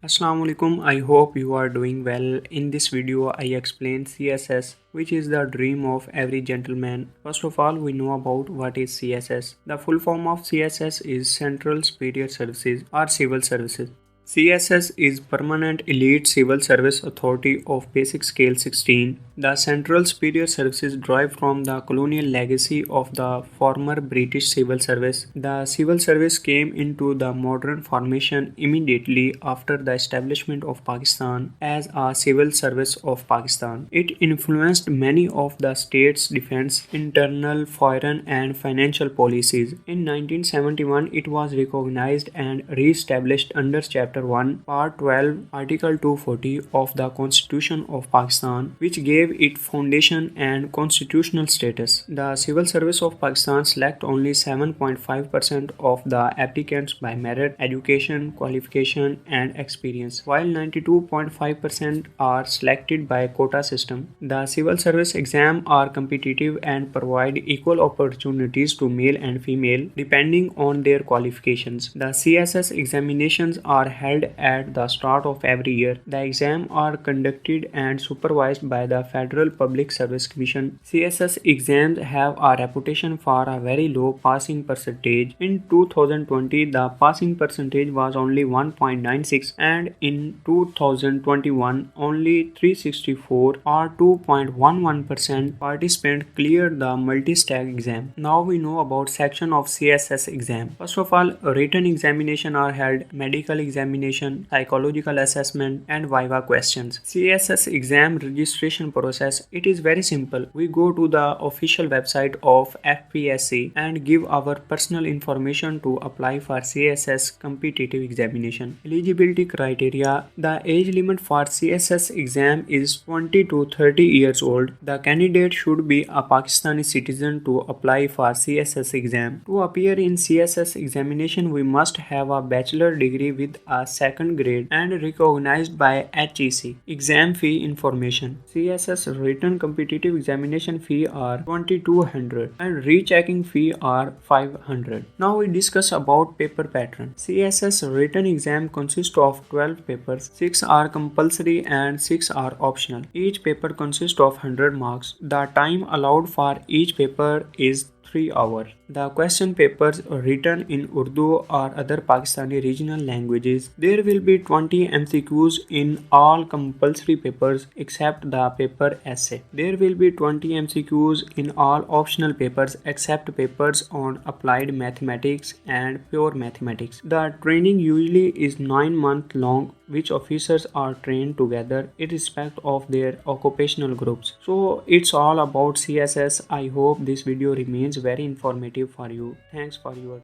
Assalamu alaikum. I hope you are doing well. In this video, I explain CSS, which is the dream of every gentleman. First of all, we know about what is CSS. The full form of CSS is Central Superior Services or Civil Services. CSS is Permanent Elite Civil Service Authority of Basic Scale 16. The Central Superior Services derive from the colonial legacy of the former British Civil Service. The Civil Service came into the modern formation immediately after the establishment of Pakistan as a civil service of Pakistan. It influenced many of the state's defense, internal, foreign, and financial policies. In 1971, it was recognized and re-established under Chapter 1, Part 12, Article 240 of the Constitution of Pakistan, which gave it foundation and constitutional status. The Civil Service of Pakistan select only 7.5% of the applicants by merit, education, qualification, and experience, while 92.5% are selected by quota system. The Civil Service exam are competitive and provide equal opportunities to male and female depending on their qualifications. The CSS examinations are held at the start of every year. The exams are conducted and supervised by the Federal Public Service Commission. CSS exams have a reputation for a very low passing percentage. In 2020, the passing percentage was only 1.96 and in 2021, only 364 or 2.11% participants cleared the multi-stack exam. Now we know about section of CSS exam. First of all, written examination are held, medical examination, psychological assessment, and viva questions. CSS exam registration process, it is very simple. We go to the official website of FPSC and give our personal information to apply for CSS competitive examination. Eligibility criteria, the age limit for CSS exam is 20 to 30 years old. The candidate should be a Pakistani citizen to apply for CSS exam. To appear in CSS examination, we must have a bachelor degree with a second grade and recognized by HEC. Exam fee information. CSS written competitive examination fee are 2200 and rechecking fee are 500. Now we discuss about paper pattern. CSS written exam consists of 12 papers. 6 are compulsory and 6 are optional. Each paper consists of 100 marks. The time allowed for each paper is 3 hours. The question papers are written in Urdu or other Pakistani regional languages. There will be 20 MCQs in all compulsory papers except the paper essay. There will be 20 MCQs in all optional papers except papers on applied mathematics and pure mathematics. The training usually is 9 months long, which officers are trained together irrespective of their occupational groups. So it's all about CSS. I hope this video remains very informative for you. Thanks for your